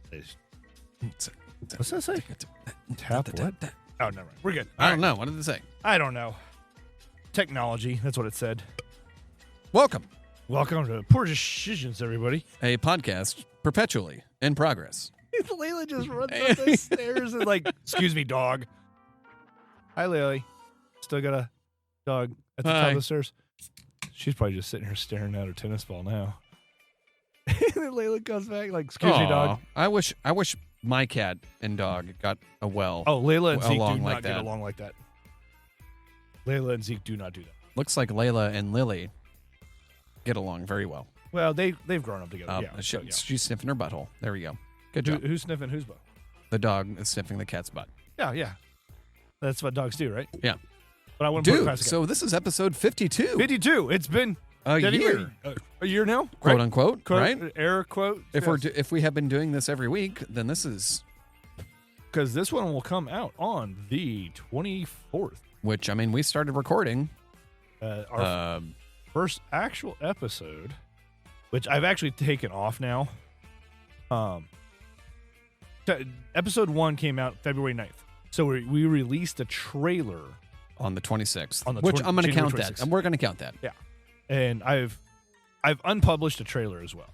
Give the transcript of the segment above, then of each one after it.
What's that say? Tap what? Oh, never mind. We're good. I don't know. What did it say? I don't know. Technology. That's what it said. Welcome. Welcome to Poor Decisions, everybody. A podcast perpetually in progress. Layla just runs up the stairs and like, excuse me, dog. Hi, Layla. Still got a dog at the top of the stairs. She's probably just sitting here staring at her tennis ball now. And then Layla comes back like, excuse me, dog. I wish my cat and dog got a well. Oh, Layla and Zeke do like not that. get along like that. Layla and Zeke do not do that. Looks like Layla and Lily get along very well. Well, they've grown up together. Yeah, She's sniffing her butthole. There we go. Good job. Who's sniffing whose butt? The dog is sniffing the cat's butt. Yeah. That's what dogs do, right? Yeah. But I wouldn't put it Dude, past the so this is episode 52. 52. It's been a year. A year now? Quote right? unquote, right? Air quote. If we have been doing this every week, then this is... Because this one will come out on the 24th. Which, I mean, we started recording. Our first actual episode, which I've actually taken off now. Episode 1 came out February 9th. So we released a trailer on the 26th. Which I'm going to count 26th. that. And we're going to count that. Yeah. And I've unpublished a trailer as well.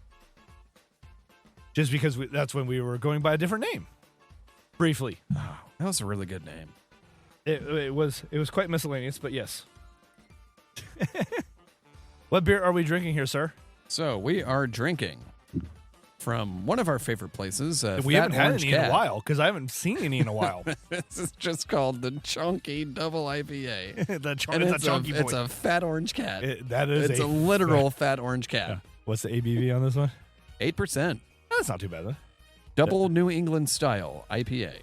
Just because that's when we were going by a different name. Briefly. Oh, that was a really good name. It was quite miscellaneous, but yes. What beer are we drinking here, sir? So we are drinking from one of our favorite places. We haven't had any in a while because I haven't seen any in a while. This is just called the Chonky Double IPA. It's a Chonky boy. It's a fat orange cat. It's a literal fat orange cat. Yeah. What's the ABV on this one? 8%. That's not too bad, though. Double New England style IPA.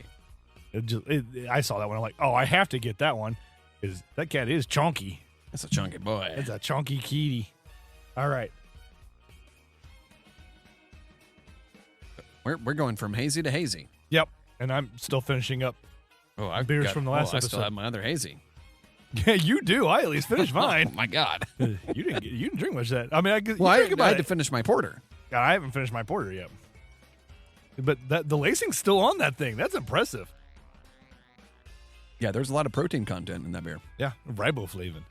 I saw that one. I'm like, oh, I have to get that one because that cat is chonky. That's a chunky boy. It's a chonky kitty. All right. We're going from hazy to hazy. Yep. And I'm still finishing up beers from the last episode. I still have my other hazy. Yeah, you do. I at least finished mine. Oh, my God. You didn't drink much of that. I mean, I had to finish my porter. Yeah, I haven't finished my porter yet. But the lacing's still on that thing. That's impressive. Yeah, there's a lot of protein content in that beer. Yeah, riboflavin.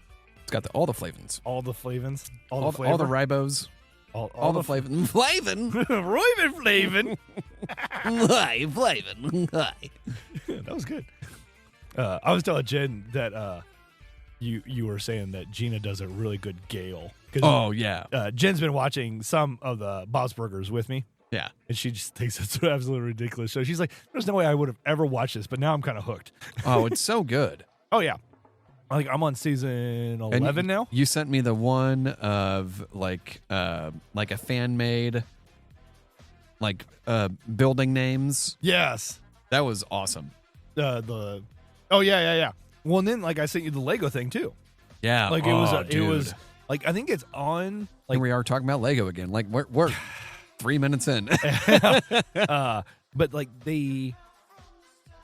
It's got all the flavins. All the flavins. All the ribos. All the flavin. Flavin. Flavin. Hi, flavin. Hi. That was good. I was telling Jen that you were saying that Gina does a really good Gale. Oh, yeah. Jen's been watching some of the Bob's Burgers with me. Yeah. And she just thinks it's absolutely ridiculous. So she's like, there's no way I would have ever watched this, but now I'm kind of hooked. Oh, it's so good. Oh, yeah. I'm on season 11 now. You sent me the one of like a fan made building names. Yes. That was awesome. Yeah. Well, and then I sent you the Lego thing too. Yeah. It was like, I think it's on. Here we are talking about Lego again. Like we're 3 minutes in. But they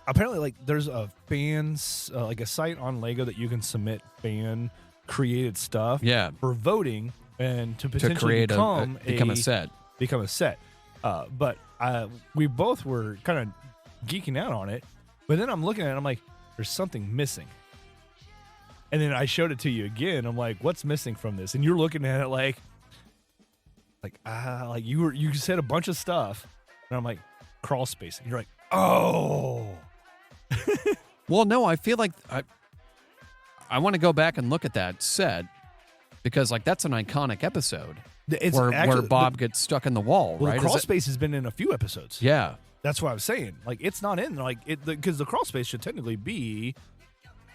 apparently there's a fans a site on Lego that you can submit fan created stuff. Yeah. For voting and to potentially become a set. Become a set. But we both were kind of geeking out on it. But then I'm looking at it, I'm like, there's something missing. And then I showed it to you again. I'm like, what's missing from this? And you're looking at it you said a bunch of stuff. And I'm like, crawl space. And you're like, oh. Well, no, I feel like I want to go back and look at that set because that's an iconic episode where Bob gets stuck in the wall, right? The crawl space has been in a few episodes. Yeah. That's what I was saying. It's not in because the crawl space should technically be,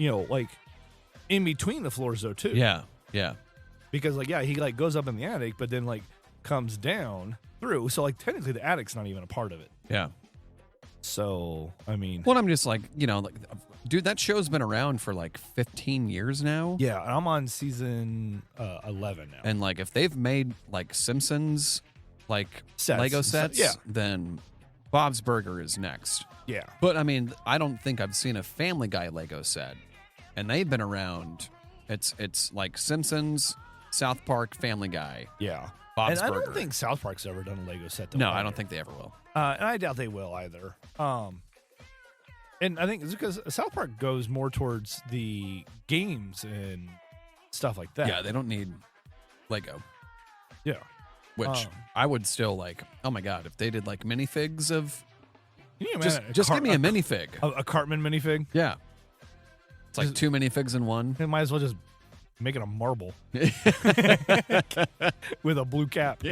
in between the floors though too. Yeah. Yeah. Because he goes up in the attic, but then comes down through. So technically the attic's not even a part of it. Yeah. So I mean, well, I'm just dude, that show's been around for 15 years now. Yeah, I'm on season 11 now. And if they've made Simpsons Lego sets, then Bob's Burger is next. Yeah. But I mean, I don't think I've seen a Family Guy Lego set, and they've been around. It's like Simpsons, South Park, Family Guy. Yeah. Bob's And I Burger. don't think South Park's ever done a Lego set. No, I don't think they ever will. And I doubt they will either. And I think it's because South Park goes more towards the games and stuff like that. Yeah, they don't need Lego. Yeah. Which I would still like. Oh my god, if they did like minifigs of, Can you just imagine give me a minifig. A Cartman minifig. Yeah, it's like 2 minifigs in one. They might as well just make it a marble with a blue cap.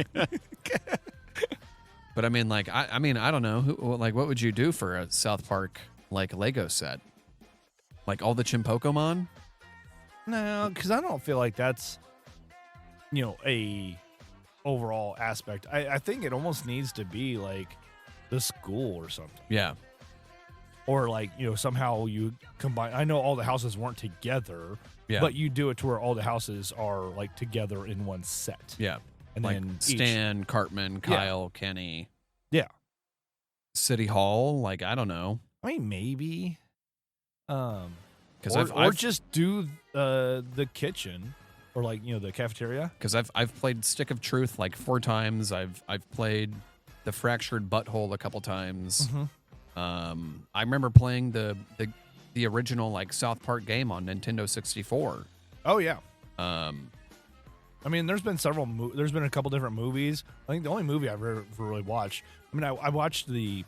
But I mean, like, I mean, I don't know. Like, what would you do for a South Park like Lego set? Like all the Chimpokemon? No, because I don't feel like that's a overall aspect. I think it almost needs to be like the school or something. Yeah. Or like, somehow you combine. I know all the houses weren't together, but you do it to where all the houses are like together in one set. Yeah. And like then Stan, Cartman, Kyle, Kenny. Yeah. City Hall, like, I don't know. I mean, maybe. Because or just do the kitchen. Or like the cafeteria. Because I've played Stick of Truth like 4 times. I've played the Fractured Butthole a couple times. Mm-hmm. I remember playing the original like South Park game on Nintendo 64. Oh yeah. I mean, there's been there's been a couple different movies. I think the only movie I've ever really watched. I mean, I watched the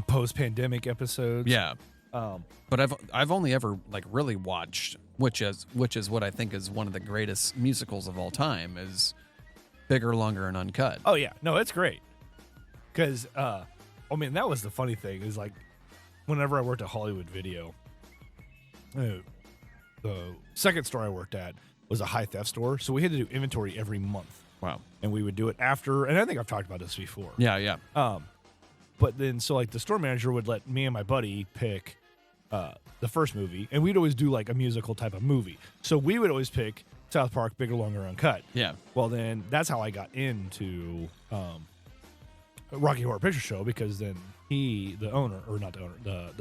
post-pandemic episodes. Yeah. But I've only ever like really watched, which is what I think is one of the greatest musicals of all time, is Bigger, Longer, and Uncut. Oh yeah, no, it's great. Because I mean, that was the funny thing is like, whenever I worked at Hollywood Video, the second store I worked at was a high theft store, so we had to do inventory every month. Wow. And we would do it after, and I think I've talked about this before. Yeah. But then, so like the store manager would let me and my buddy pick the first movie, and we'd always do like a musical type of movie. So we would always pick South Park, Bigger, Longer, Uncut. Yeah. Well, then that's how I got into Rocky Horror Picture Show, because then the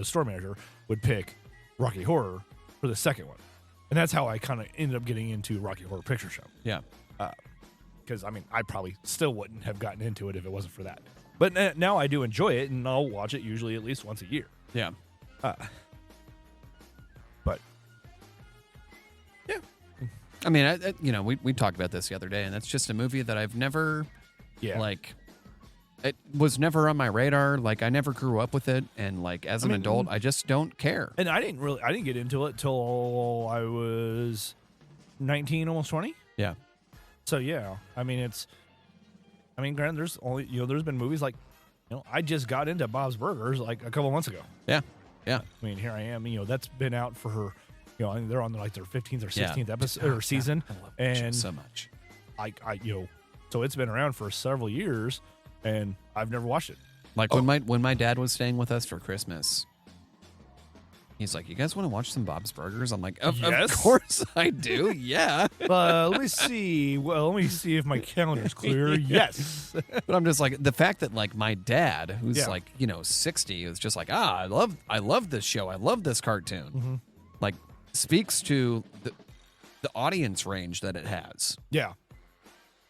store manager would pick Rocky Horror for the second one. And that's how I kind of ended up getting into Rocky Horror Picture Show. Yeah. Because, I mean, I probably still wouldn't have gotten into it if it wasn't for that. But now I do enjoy it, and I'll watch it usually at least once a year. Yeah. But, yeah. I mean, we talked about this the other day, and that's just a movie that I've never, like, it was never on my radar. Like, I never grew up with it, and like as an adult, I just don't care. And I didn't get into it till I was 19, almost 20. Yeah. So yeah, I mean, granted, there's been movies like, I just got into Bob's Burgers like a couple months ago. Yeah. I mean, here I am. That's been out for I think they're on like their 15th or 16th episode or season, I love and so much. So it's been around for several years, and I've never watched it. Like when my dad was staying with us for Christmas, he's like, "You guys want to watch some Bob's Burgers?" I'm like, "Of course I do." Yeah. Let me see. Well, let me see if my calendar's clear. Yes. But I'm just like, the fact that like my dad, who's like 60, is just like, I love this show. I love this cartoon. Mm-hmm. Like, speaks to the audience range that it has. Yeah.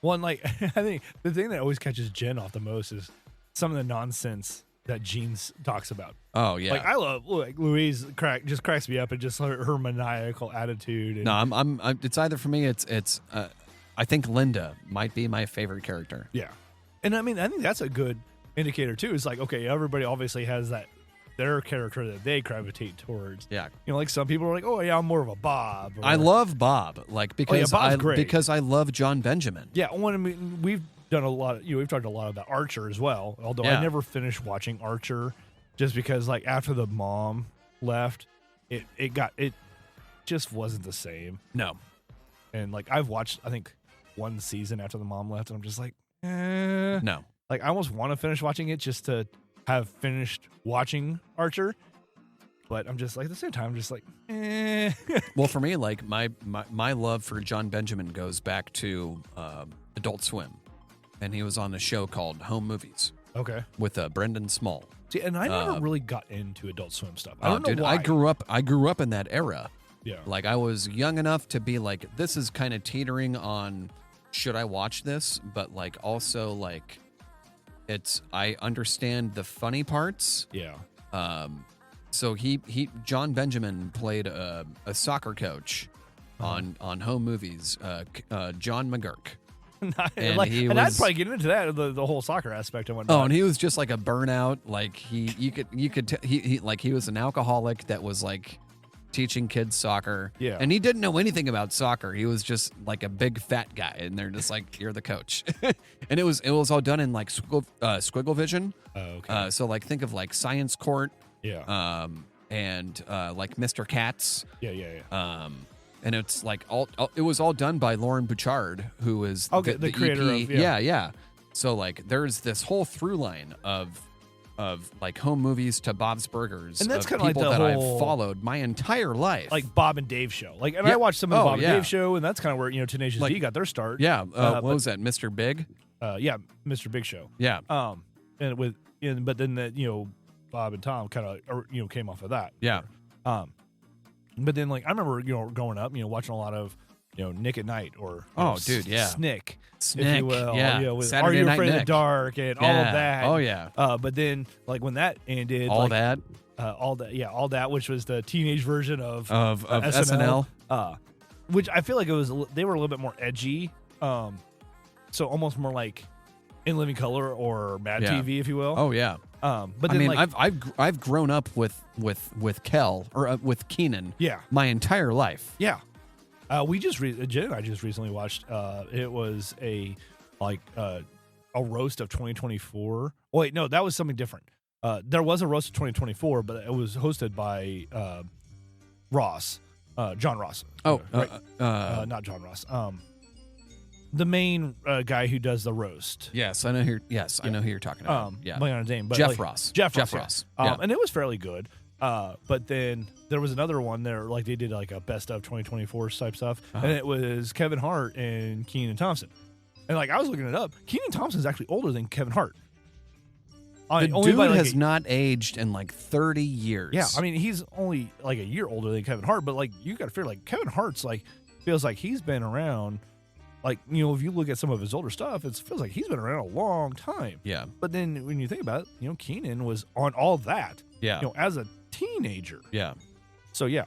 One, like, I think the thing that always catches Jen off the most is some of the nonsense that Gene talks about. Oh yeah, like I love Louise just cracks me up, and just her maniacal attitude. And, no, I'm it's either for me. It's I think Linda might be my favorite character. Yeah, and I mean I think that's a good indicator too. It's like, okay, everybody obviously has their character that they gravitate towards. Yeah, like some people are like, oh yeah, I'm more of a Bob. I love Bob, like because because I love Jon Benjamin. Yeah, I mean we've done a lot. We've talked a lot about Archer as well. Although I never finished watching Archer, just because like after the mom left, it just wasn't the same. No, and like I've watched I think one season after the mom left, and I'm just like, no. Like I almost want to finish watching it just to have finished watching Archer, but I'm just like at the same time, I'm just like, Well, for me, like my love for Jon Benjamin goes back to Adult Swim. And he was on a show called Home Movies. Okay. With Brendan Small. See, and I never really got into Adult Swim stuff. I don't know why. I grew up in that era. Yeah. Like I was young enough to be like, this is kind of teetering on should I watch this? But like also like I understand the funny parts. Yeah. So Jon Benjamin played a soccer coach on home movies, John McGurk. And I'd probably get into that, the whole soccer aspect and whatnot. Oh, and he was just like a burnout. Like he was an alcoholic that was like teaching kids soccer. Yeah. And he didn't know anything about soccer. He was just like a big fat guy, and they're just like, you're the coach. And it was all done in like squiggle vision. Oh, okay. So like think of like Science Court. Yeah. And like Mr. Katz. Yeah. And it's like it was all done by Lauren Bouchard, who is the creator EP. of Yeah. So like there's this whole through line of like home movies to Bob's Burgers, and that's kind of like the that whole, I've followed my entire life, like Bob and Dave show. Like, and I watched some of the Bob and Dave show, and that's kind of where Tenacious D got their start. Yeah. What was that, Mr. Big? Yeah, Mr. Big Show. Yeah. But then Bob and Tom kind of came off of that. Yeah. But then like I remember growing up, watching a lot of Nick at Night or Snick, if you will. Yeah. With Saturday Are You Night Afraid of Nick. the Dark and all of that. Oh yeah. But then like when that ended, all that, which was the teenage version of SNL. Which I feel like they were a little bit more edgy. So almost more like In Living Color or Mad TV, if you will. Oh yeah. But then, I mean, I've grown up with Kel or with Keenan. Yeah. My entire life. Yeah. Jen and I just recently watched. It was a roast of 2024. Oh, wait, no, that was something different. There was a roast of 2024, but it was hosted by Ross, John Ross. Oh, right? Not John Ross. The main guy who does the roast. Yes, I know who. I know who you're talking about. Blank on his name, but Jeff Ross. Jeff Ross. Yeah. And it was fairly good. But then there was another one there, like they did like a best of 2024 type stuff, and it was Kevin Hart and Kenan Thompson. And like I was looking it up, Kenan Thompson's actually older than Kevin Hart. The dude has not aged in like 30 years. Yeah, I mean he's only like a year older than Kevin Hart, but like you got to feel like Kevin Hart's like feels like he's been around. Like, if you look at some of his older stuff, it feels like he's been around a long time. Yeah. But then when you think about it, Kenan was on all that. Yeah. As a teenager. Yeah. So yeah.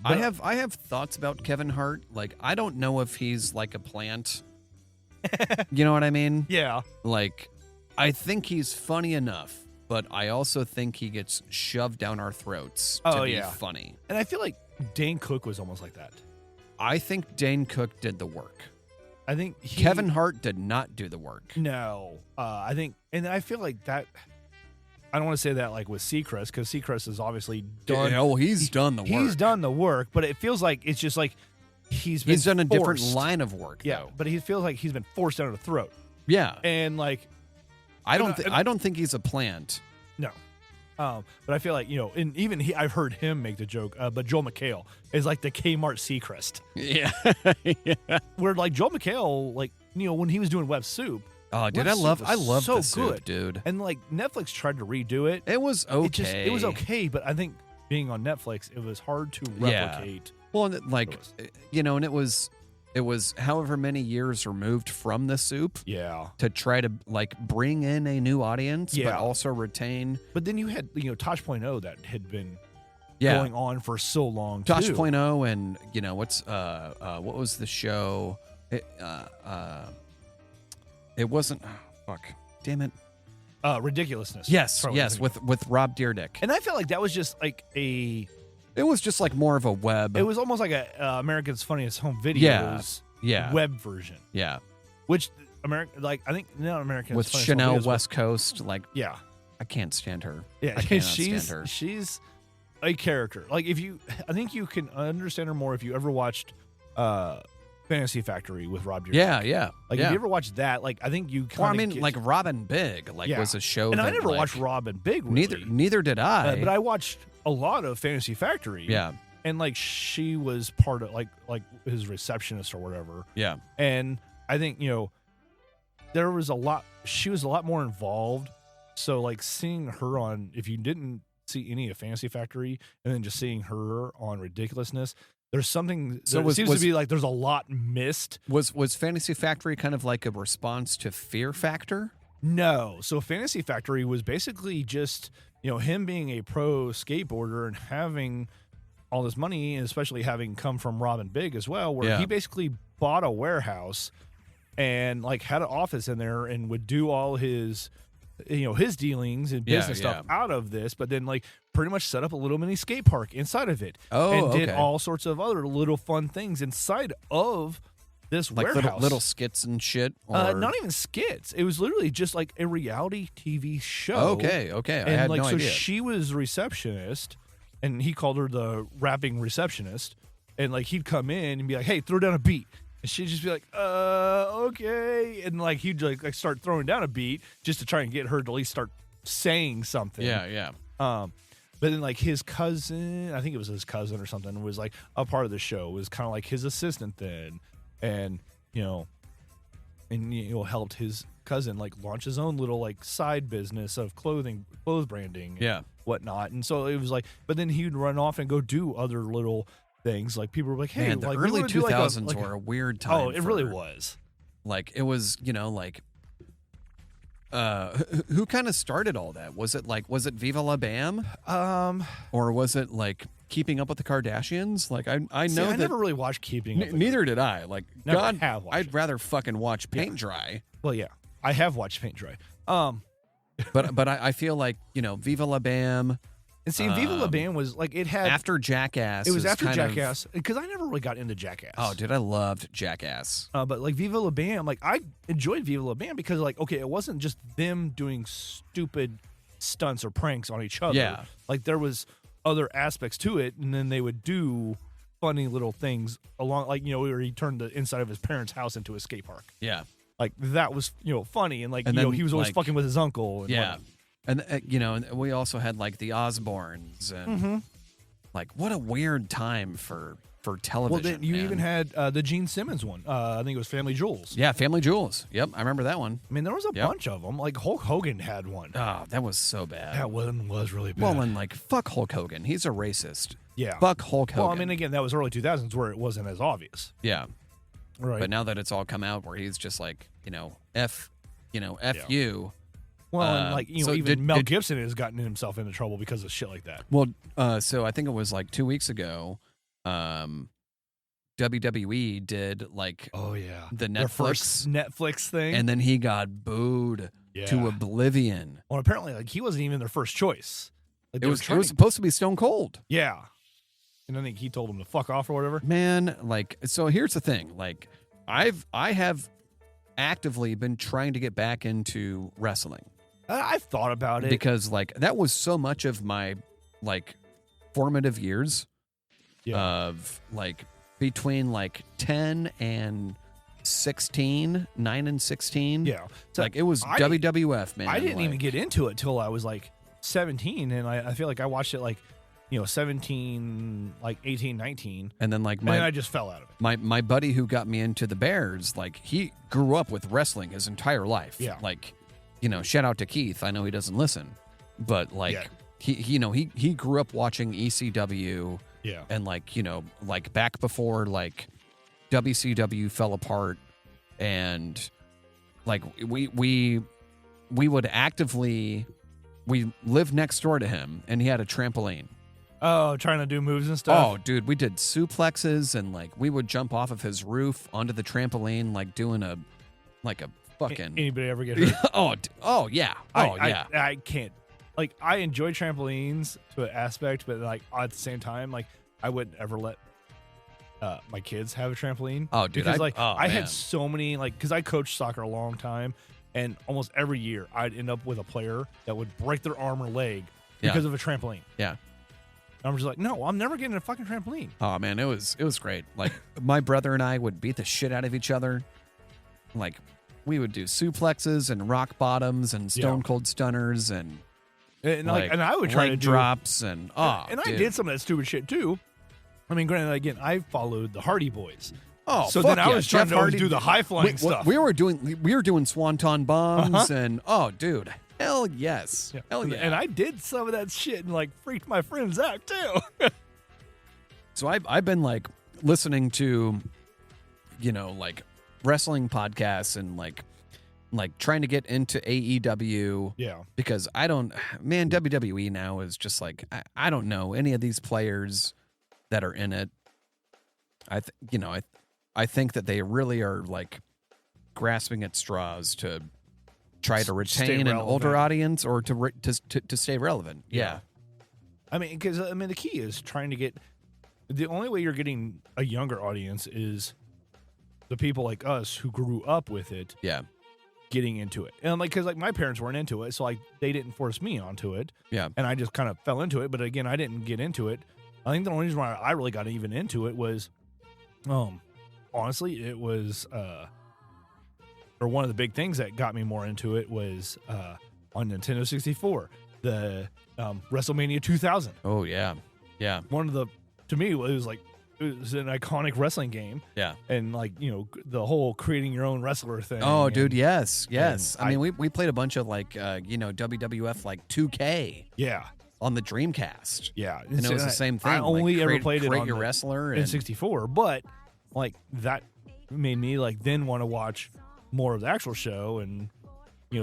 I have thoughts about Kevin Hart. Like, I don't know if he's like a plant. You know what I mean? Yeah. Like, I think he's funny enough, but I also think he gets shoved down our throats to be funny. And I feel like Dane Cook was almost like that. I think Dane Cook did the work. I think Kevin Hart did not do the work. No. I think, and I feel like that, I don't want to say that like with Seacrest, because Seacrest is obviously done. He's done the work. He's done the work, but it feels like it's just like he's done a forced. different line of work, though. But he feels like he's been forced down the throat. Yeah. And like, I don't think he's a plant. No. But I feel like, and even I've heard him make the joke, but Joel McHale is like the Kmart Seacrest. Yeah. Yeah. Where like Joel McHale, like, when he was doing Web Soup. Oh, dude, I love so the Soup, good, dude. And like Netflix tried to redo it. It was okay. It was okay, but I think being on Netflix, it was hard to replicate. Yeah. Well, like, and it was however many years removed from the Soup. Yeah. To try to like bring in a new audience, but also retain. But then you had Tosh.0 that had been going on for so long. Tosh.0 and what was the show? It wasn't. Damn it. Ridiculousness. Yes, with Rob Dyrdek. And I felt like that was just like a. It was just like more of a web. It was almost like a America's Funniest Home Videos web version. Yeah. Which I think not American with Chanel West Coast, like I can't stand her. Yeah, I cannot stand her. She's a character. Like I think you can understand her more if you ever watched Fantasy Factory with Rob Dyrdek. Yeah. Like if you ever watched that, like I think you. Like Robin Big, was a show. And that, I never watched Robin Big. Really. Neither did I. But I watched a lot of Fantasy Factory. Yeah. And like she was part of like his receptionist or whatever. Yeah. And I think there was a lot. She was a lot more involved. So like seeing her on, if you didn't see any of Fantasy Factory, and then just seeing her on Ridiculousness, There's something. So it seems to be like there's a lot missed. Was Fantasy Factory kind of like a response to Fear Factor? No. So Fantasy Factory was basically just, him being a pro skateboarder and having all this money, and especially having come from Robin Big as well, where he basically bought a warehouse and like had an office in there and would do all his his dealings and business stuff out of this, but then like pretty much set up a little mini skate park inside of it. And did all sorts of other little fun things inside of this like warehouse. Little skits and shit? Or... not even skits. It was literally just like a reality TV show. Okay. And I had like, no idea. So she was receptionist, and he called her the rapping receptionist. And like he'd come in and be like, "Hey, throw down a beat." And she'd just be like, okay. And like he'd like start throwing down a beat just to try and get her to at least start saying something. Yeah. But then like his cousin, I think it was his cousin or something, was like a part of the show, was kind of like his assistant then. And, helped his cousin like launch his own little like side business of clothes branding and whatnot. And so it was like, but then he'd run off and go do other little things. Like people were like, "Hey, man, the like early 2000s were a weird time." Oh, it really was. Like it was, like who kind of started all that? Was it Viva La Bam? Or was it like Keeping Up with the Kardashians? Like I know I that never really watched Keeping Up. Neither did I. Like never God, have watched I'd rather fucking watch Paint Dry. Well, yeah, I have watched Paint Dry. But I feel like Viva La Bam. And see, Viva La Bam was like it had after Jackass. It was after Jackass because I never really got into Jackass. Oh, dude, I loved Jackass. But like Viva La Bam, like I enjoyed Viva La Bam because like it wasn't just them doing stupid stunts or pranks on each other. Yeah, like there was other aspects to it, and then they would do funny little things along, like where he turned the inside of his parents' house into a skate park. Yeah, like that was funny, and like and then, he was always fucking with his uncle. And yeah. And and we also had like the Osbournes, and like what a weird time for television. Well, then you even had the Gene Simmons one. I think it was Family Jewels. Yeah, Family Jewels. Yep, I remember that one. I mean, there was a bunch of them. Like Hulk Hogan had one. Oh, that was so bad. That one was really bad. Well, and like fuck Hulk Hogan. He's a racist. Yeah. Fuck Hulk Hogan. Well, I mean, again, that was early 2000s where it wasn't as obvious. Yeah. Right. But now that it's all come out, where he's just like F you. Well, and like so even Mel Gibson has gotten himself into trouble because of shit like that. Well, so I think it was like 2 weeks ago, WWE did like the Their first Netflix thing, and then he got booed to oblivion. Well, apparently, like he wasn't even their first choice. Like, it was supposed to be Stone Cold. Yeah, and I think he told him to fuck off or whatever. Man, like so here's the thing, like I have actively been trying to get back into wrestling. I've thought about it because like that was so much of my like formative years of like between like 10 and 16, 9 and 16. Yeah. So like it was WWF, man. I didn't even get into it till I was like 17, and I feel like I watched it like 17, like 18, 19. And then like and then I just fell out of it. My buddy who got me into the Bears, like he grew up with wrestling his entire life. Yeah. Like shout out to Keith. I know he doesn't listen, but like he grew up watching ECW. Yeah. And like like back before like WCW fell apart, and like we would actively, we lived next door to him, and he had a trampoline. Oh, trying to do moves and stuff. Oh, dude, we did suplexes, and like we would jump off of his roof onto the trampoline, like doing a fucking. Anybody ever get hurt? oh yeah. I can't. Like I enjoy trampolines to an aspect, but like at the same time, like I wouldn't ever let my kids have a trampoline. Oh, dude, because I had so many, like, because I coached soccer a long time, and almost every year I'd end up with a player that would break their arm or leg because of a trampoline. Yeah. And I'm just like, no, I'm never getting a fucking trampoline. Oh man, it was great. Like my brother and I would beat the shit out of each other. Like we would do suplexes and rock bottoms and stone cold stunners and I would try to do drops and I did some of that stupid shit too. I mean, granted, again, I followed the Hardy Boys. Oh, so then I was trying to do the high flying stuff. We were doing swanton bombs and dude, hell yes, hell yeah. And I did some of that shit and like freaked my friends out too. So I've been like listening to, like wrestling podcasts and like trying to get into AEW. Yeah. Because WWE now is just like, I don't know any of these players that are in it. I think that they really are like grasping at straws to try to retain an older audience or to stay relevant. Yeah. I mean, because the key is trying to get. The only way you're getting a younger audience is the people like us who grew up with it. Yeah. Getting into it. And because my parents weren't into it, so like they didn't force me onto it. Yeah. And I just kind of fell into it. But again, I didn't get into it. I think the only reason why I really got even into it was, honestly, it was, or one of the big things that got me more into it was on Nintendo 64, the WrestleMania 2000. Oh, yeah. Yeah. To me, it was an iconic wrestling game. Yeah. And the whole creating your own wrestler thing. Oh, dude, yes. I mean, we played a bunch of WWF 2K. Yeah. On the Dreamcast. Yeah. And it was the same thing. I only ever played it on your wrestler in 64, but that made me then want to watch more of the actual show and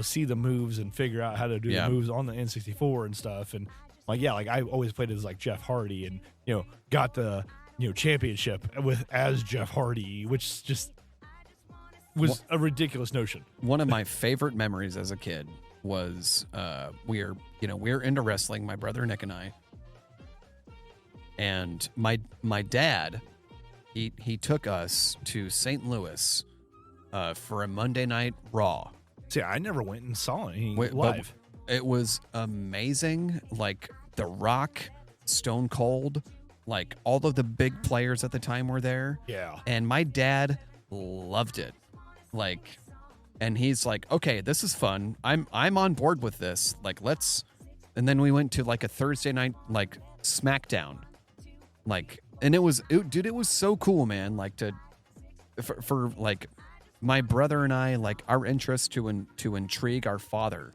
see the moves and figure out how to do the moves on the N64 and stuff. And I always played as Jeff Hardy and got the championship as Jeff Hardy, which just was a ridiculous notion. One of my favorite memories as a kid was we're into wrestling, my brother Nick and I, and my dad he took us to St. Louis for a Monday Night Raw. See, I never went and saw any live. It was amazing. The Rock, Stone Cold, all of the big players at the time were there. Yeah. And my dad loved it. And he's like, okay, this is fun. I'm on board with this. Let's. And then we went to a Thursday night SmackDown, and it was so cool, man. For my brother and I, our interest to intrigue our father,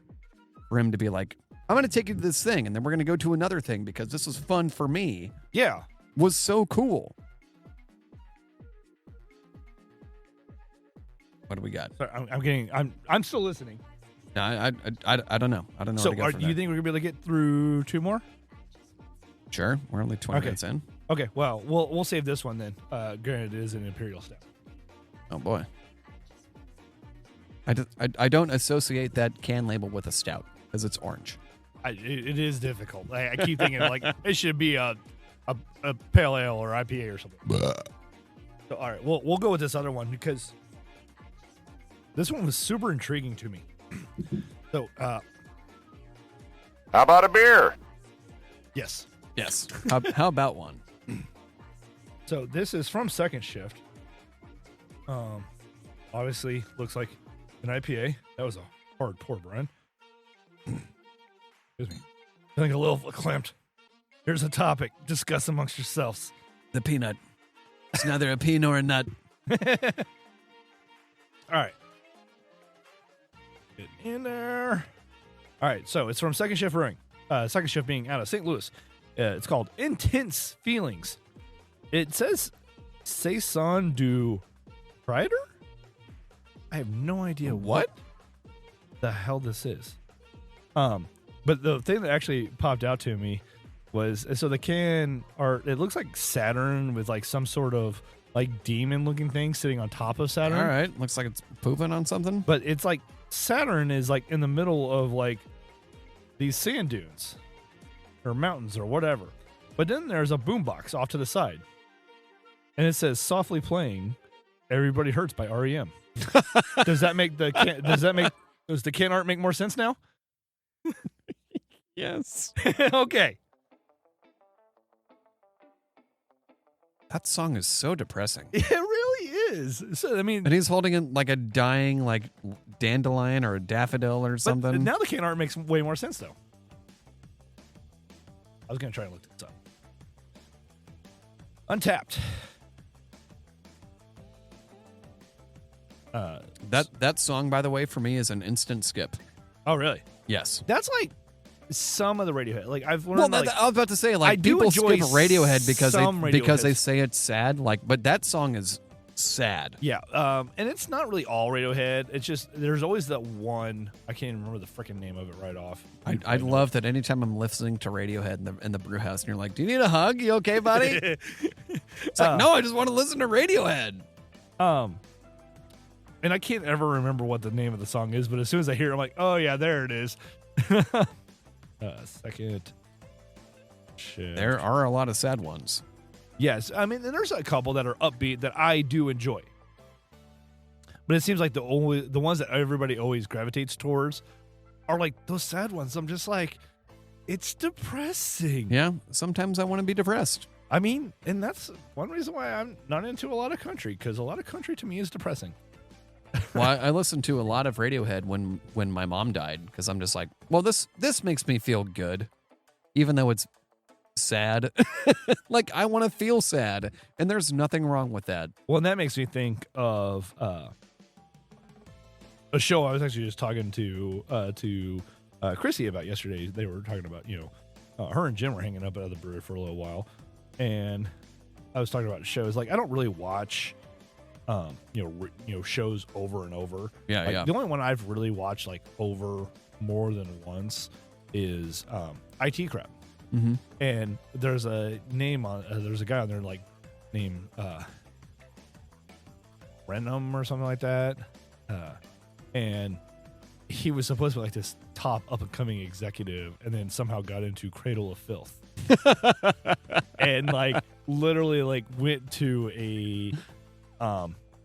for him to be like, I'm going to take you to this thing, and then we're going to go to another thing because this is fun for me. Yeah, was so cool. What do we got? Sorry, I'm still listening. No, I don't know. I don't know. So, do you think we're gonna be able to get through two more? Sure. We're only 20 minutes in. Okay. Well, we'll save this one then. Granted, it is an Imperial Stout. Oh boy. I don't associate that can label with a stout because it's orange. It is difficult. I keep thinking it should be a pale ale or IPA or something. So, all right. We'll go with this other one because this one was super intriguing to me. So, how about a beer? Yes. Yes. How about one? So this is from Second Shift. Obviously looks like an IPA. That was a hard pour, Brian. Excuse me. Feeling a little clamped. Here's a topic. Discuss amongst yourselves. The peanut. It's neither a pea nor a nut. All right. Get in there. All right. So it's from Second Shift Brewing. Second Shift being out of St. Louis. It's called Intense Feelings. It says Saison du Prater? I have no idea what the hell this is. But the thing that actually popped out to me was, so the can art, it looks like Saturn with some sort of demon looking thing sitting on top of Saturn. All right. Looks like it's pooping on something. But it's Saturn is in the middle of these sand dunes or mountains or whatever. But then there's a boombox off to the side. And it says softly playing Everybody Hurts by REM. Does the can art make more sense now? Yes. Okay. That song is so depressing. It really is. So and he's holding it like a dying dandelion or a daffodil or something. But now the can art makes way more sense though. I was gonna try and look this up. Untapped. That song, by the way, for me is an instant skip. Oh, really? Yes. That's some of the Radiohead. Like I've learned. Well, I was about to say, like, people skip Radiohead because they say it's sad. Like, but that song is sad. Yeah, and it's not really all Radiohead. It's just there's always that one. I can't even remember the freaking name of it right off. I love that anytime I'm listening to Radiohead in the brew house, and you're like, "Do you need a hug? You okay, buddy?" It's like, no, I just want to listen to Radiohead. And I can't ever remember what the name of the song is, but as soon as I hear it, I'm like, oh yeah, there it is. Second. Shit. There are a lot of sad ones. Yes, I mean, and there's a couple that are upbeat that I do enjoy, but it seems like the ones that everybody always gravitates towards are like those sad ones. I'm just like, it's depressing. Yeah, sometimes I want to be depressed. I mean, and that's one reason why I'm not into a lot of country, because a lot of country to me is depressing. Well, I listened to a lot of Radiohead when my mom died, because I'm just like, well, this makes me feel good, even though it's sad. Like, I want to feel sad, and there's nothing wrong with that. Well, and that makes me think of a show I was actually just talking to Chrissy about yesterday. They were talking about, her and Jen were hanging up at the brewery for a little while, and I was talking about shows. Like, I don't really watch shows over and over. Yeah. The only one I've really watched like over more than once is IT Crowd. Mm-hmm. And there's a name on there's a guy on there like named Random or something like that, and he was supposed to be like this top up and coming executive, and then somehow got into Cradle of Filth, and like literally like went to a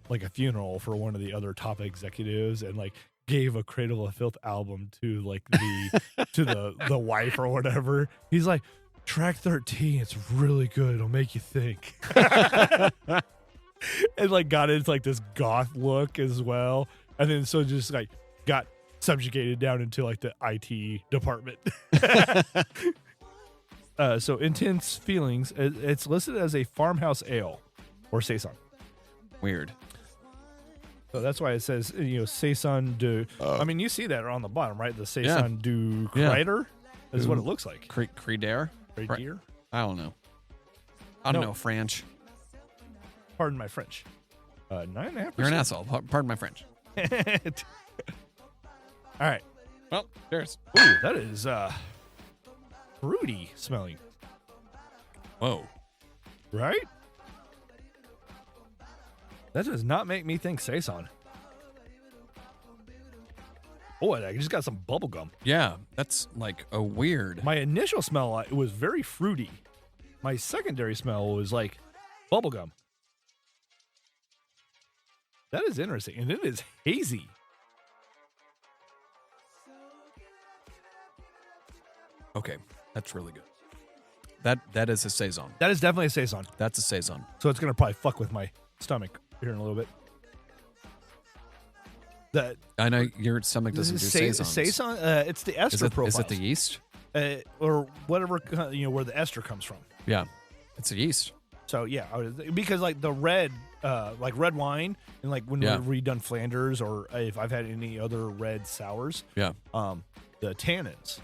like a funeral for one of the other top executives, and like gave a Cradle of Filth album to like the wife or whatever. He's like, track 13, it's really good, it'll make you think. And like got into like this goth look as well, and then so just like got subjugated down into like the IT department. So Intense Feelings, it's listed as a farmhouse ale or saison. Weird. So that's why it says, Saison de. I mean, you see that on the bottom, right? The Saison du Kreider is what it looks like. Kreider? Kreider? I don't know. I don't know French. Pardon my French. 9.5%. You're an asshole. Pardon my French. All right. Well, cheers. Ooh, that is fruity smelling. Whoa. Right? That does not make me think Saison. Oh, I just got some bubble gum. Yeah, that's like a weird. My initial smell, it was very fruity. My secondary smell was like bubble gum. That is interesting, and it is hazy. Okay, that's really good. That is a saison. That is definitely a Saison. That's a saison. So it's going to probably fuck with my stomach here in a little bit. I know your stomach doesn't do saisons. Saison, it's the ester profile. Is it the yeast? Or whatever, where the ester comes from. Yeah, it's a yeast. So yeah, because like the red, like red wine, and like when we've done Flanders, or if I've had any other red sours, the tannins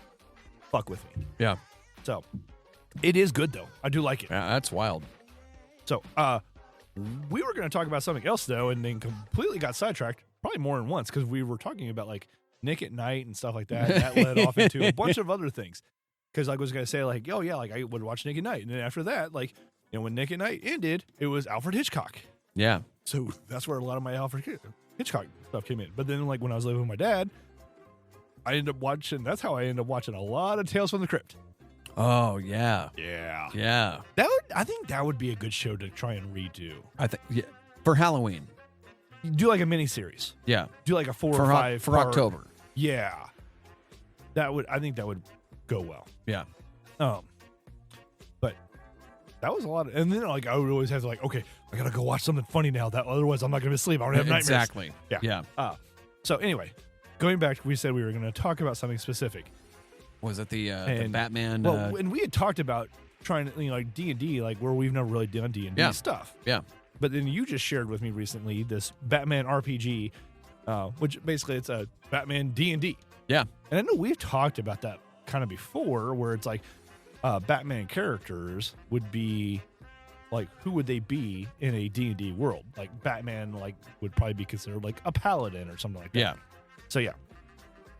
fuck with me. Yeah. So it is good though. I do like it. Yeah, that's wild. So we were going to talk about something else though, and then completely got sidetracked. Probably more than once, because we were talking about like Nick at Night and stuff like that. And that led off into a bunch of other things. Because I was going to say like, oh yeah, like I would watch Nick at Night, and then after that, like when Nick at Night ended, it was Alfred Hitchcock. Yeah. So that's where a lot of my Alfred Hitchcock stuff came in. But then like when I was living with my dad, I ended up watching. That's how I ended up watching a lot of Tales from the Crypt. Oh yeah. Yeah. I think that would be a good show to try and redo. I think for Halloween. Do like a mini series. Yeah. Do like a 4 or 5 for October. Yeah. I think that would go well. Yeah. But that was a lot of, and then like I would always have to like, okay, I gotta go watch something funny now. That otherwise I'm not gonna sleep. I'm gonna have nightmares. Exactly. Yeah. So anyway, going back, we said we were gonna talk about something specific. Was it the Batman? Well, and we had talked about trying to like D&D, like where we've never really done D&D stuff. Yeah. But then you just shared with me recently this Batman RPG, which basically it's a Batman D&D. Yeah. And I know we've talked about that kind of before, where it's like Batman characters would be like, who would they be in a D&D world? Like Batman, like would probably be considered like a paladin or something like that. Yeah. So yeah.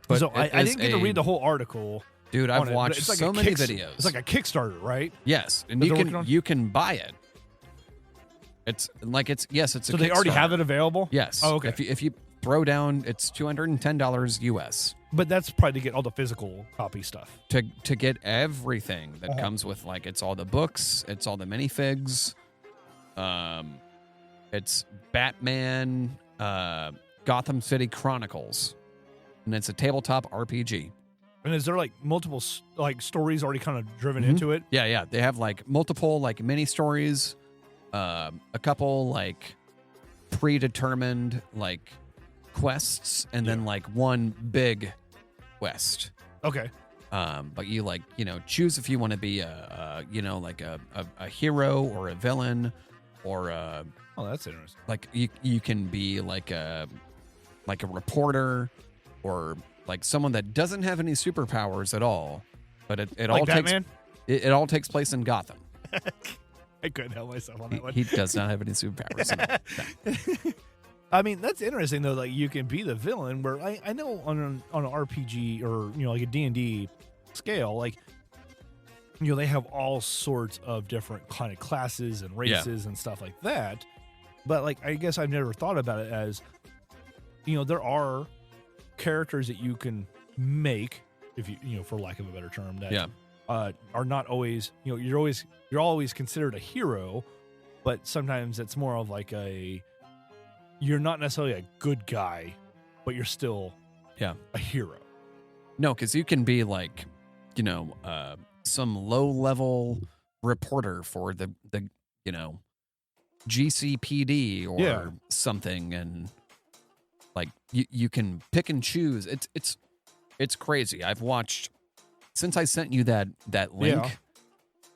But so I didn't get to read the whole article. Dude, I've watched like so many videos. It's like a Kickstarter, right? Yes, and you can buy it. It's a so they already have it available? Yes. Oh, okay. If you throw down, it's $210 US. But that's probably to get all the physical copy stuff. To get everything that comes with, like, it's all the books, it's all the minifigs, it's Batman, Gotham City Chronicles, and it's a tabletop RPG. And is there like multiple like stories already kind of driven into it? Yeah. They have like multiple like mini stories, a couple like predetermined like quests, and then like one big quest. Okay. But you like, choose if you want to be a hero or a villain, or oh, that's interesting. Like you can be like a reporter, or like someone that doesn't have any superpowers at all, but it like all Batman? it all takes place in Gotham. I couldn't help myself on that one. He does not have any superpowers. No. I mean, that's interesting though. Like you can be the villain. Where I know on an RPG or like a D&D scale, like they have all sorts of different kind of classes and races and stuff like that. But like I guess I've never thought about it as there are characters that you can make, if you for lack of a better term, that are not always you're always considered a hero, but sometimes it's more of like you're not necessarily a good guy, but you're still a hero. No, because you can be like some low level reporter for the GCPD or something, and like you can pick and choose. It's crazy. I've watched, since I sent you that link. Yeah.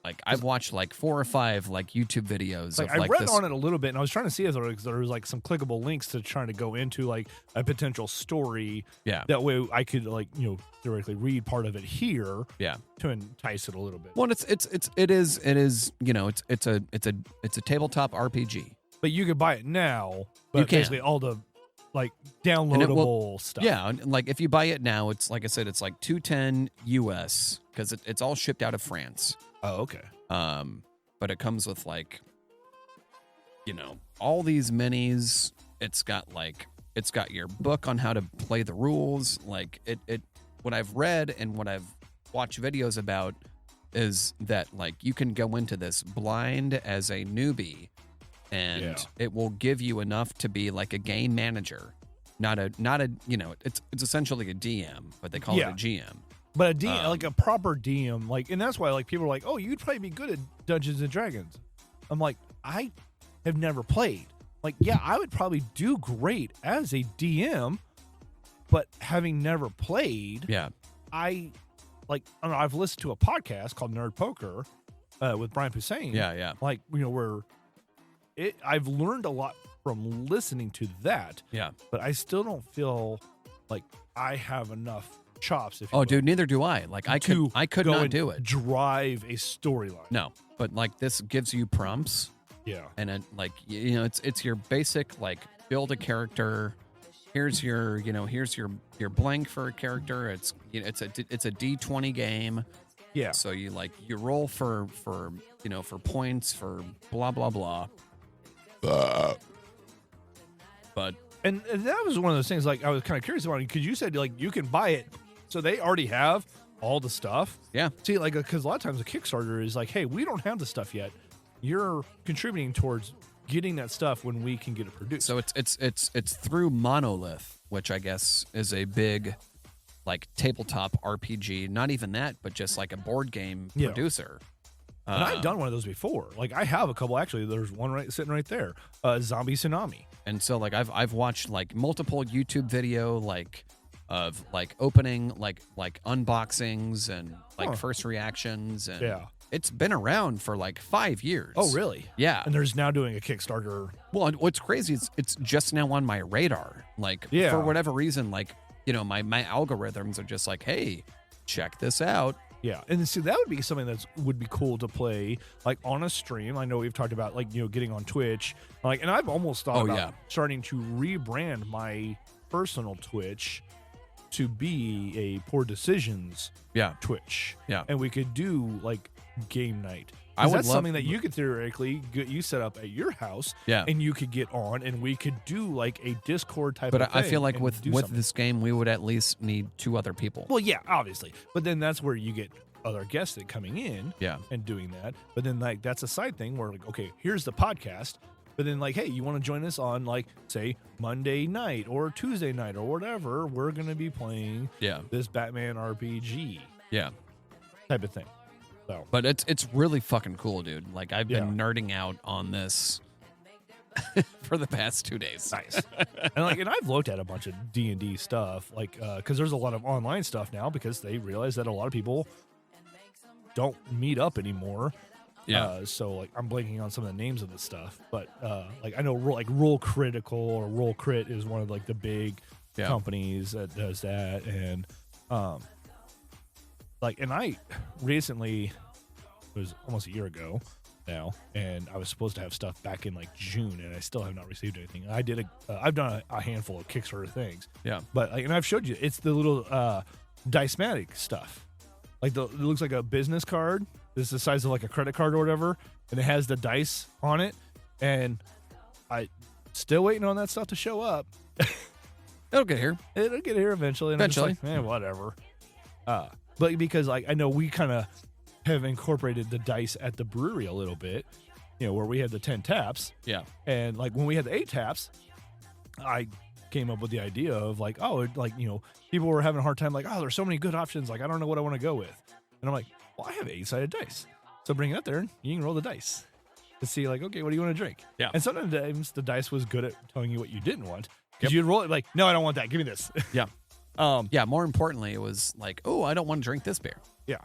Like I've watched like 4 or 5 like YouTube videos. Like, of, like I read this. on it a little bit, and I was trying to see if there was like some clickable links to trying to go into like a potential story. Yeah. That way I could like theoretically read part of it here. Yeah. To entice it a little bit. Well, it is it's a tabletop RPG. But you could buy it now. But you can. basically all the like downloadable stuff. Yeah, and like if you buy it now, it's like I said, it's like $210 US because it's all shipped out of France. Oh, okay. But it comes with like, all these minis. It's got your book on how to play the rules. Like it what I've read and what I've watched videos about is that like you can go into this blind as a newbie, and it will give you enough to be like a game manager, not a it's essentially a DM, but they call it a GM. But a DM, like a proper DM, like, and that's why like people are like, oh, you'd probably be good at Dungeons and Dragons. I'm like, I have never played. Like, yeah, I would probably do great as a DM, but having never played, I don't know, I've listened to a podcast called Nerd Poker with Brian Hussein. Yeah. Like, where I've learned a lot from listening to that. Yeah. But I still don't feel like I have enough chops. Dude, neither do I. Like I could not do it. Drive a storyline. No, but like this gives you prompts. Yeah. And it, like it's your basic like build a character. Here's your your blank for a character. It's it's a D20 game. Yeah. So you roll for points for blah blah blah. But and that was one of those things like I was kind of curious about because you said like you can buy it, so they already have all the stuff. Yeah. See, like because a lot of times a Kickstarter is like, hey, we don't have the stuff yet. You're contributing towards getting that stuff when we can get it produced. So it's through Monolith, which I guess is a big like tabletop RPG. Not even that, but just like a board game producer. And I've done one of those before. Like I have a couple actually. There's one sitting right there. Zombie Tsunami. And so like I've watched like multiple YouTube video of like opening like unboxings and like first reactions, and it's been around for like 5 years. Oh really? Yeah. And there's now doing a Kickstarter. Well, and what's crazy is it's just now on my radar. Like for whatever reason, like my algorithms are just like, hey, check this out. Yeah, and see, that would be something that would be cool to play, like, on a stream. I know we've talked about, like, getting on Twitch. Like, and I've almost thought about starting to rebrand my personal Twitch to be a Poor Decisions Twitch. Yeah. And we could do, like, game night. That's something that you could theoretically get you set up at your house, and you could get on, and we could do like a Discord type of thing. But I feel like with this game, we would at least need 2 other people. Well, yeah, obviously. But then that's where you get other guests that coming in and doing that. But then, like, that's a side thing where, like, okay, here's the podcast. But then, like, hey, you want to join us on, like, say, Monday night or Tuesday night or whatever, we're going to be playing this Batman RPG type of thing. So. But it's really fucking cool, dude. Like, I've been nerding out on this for the past 2 days. Nice. and I've looked at a bunch of D&D stuff, like, because there's a lot of online stuff now because they realize that a lot of people don't meet up anymore. Yeah. So, like, I'm blanking on some of the names of the stuff, but like, I know like Roll Critical or Roll Crit is one of like the big companies that does that, and like, and I recently, it was almost a year ago now, and I was supposed to have stuff back in like June, and I still have not received anything. I've done a handful of Kickstarter things. Yeah. But like, and I've showed you, it's the little Dice-matic stuff. Like, it looks like a business card. It's the size of like a credit card or whatever, and it has the dice on it. And I still waiting on that stuff to show up. It'll get here. It'll get here eventually. And Eventually. I'm just like, whatever. But because, like, I know we kind of have incorporated the dice at the brewery a little bit, where we had the 10 taps. Yeah. And like when we had the 8 taps, I came up with the idea of like, people were having a hard time, like, there's so many good options. Like, I don't know what I want to go with. And I'm like, well, I have 8-sided dice. So bring it up there and you can roll the dice to see, like, okay, what do you want to drink? Yeah. And sometimes the dice was good at telling you what you didn't want. Because you'd roll it like, no, I don't want that. Give me this. Yeah. More importantly, it was like, oh, I don't want to drink this beer. Yeah.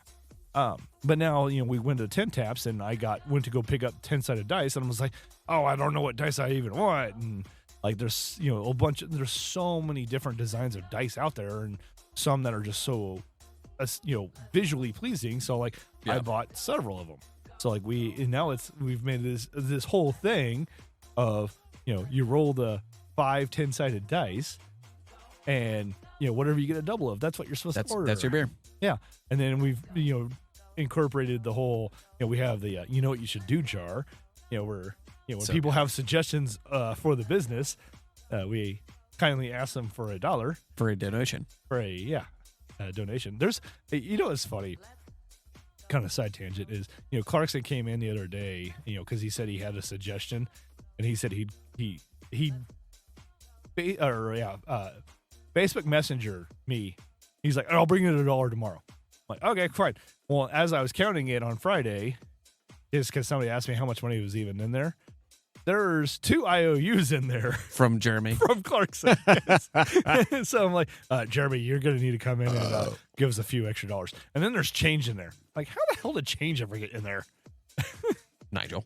But now, we went to 10 taps and I went to go pick up 10-sided dice and I was like, oh, I don't know what dice I even want. And like, there's, there's so many different designs of dice out there, and some that are just so, visually pleasing. So like, I bought several of them. So like we've made this whole thing of, you roll the 5 10-sided dice, and whatever you get a double of, that's what you're supposed to order. That's your beer. Yeah. And then we've incorporated the whole, we have the you know what you should do jar, where when people have suggestions for the business, we kindly ask them for $1 for a donation. For a donation. There's what's funny, kind of side tangent, is Clarkson came in the other day, because he said he had a suggestion, and he said Facebook Messenger me. He's like, I'll bring it $1 tomorrow. I'm like, okay, fine. Well, as I was counting it on Friday, is because somebody asked me how much money was even in there. There's 2 IOUs in there. From Jeremy. From Clarkson. So I'm like, Jeremy, you're going to need to come in and give us a few extra dollars. And then there's change in there. Like, how the hell did change ever get in there? Nigel.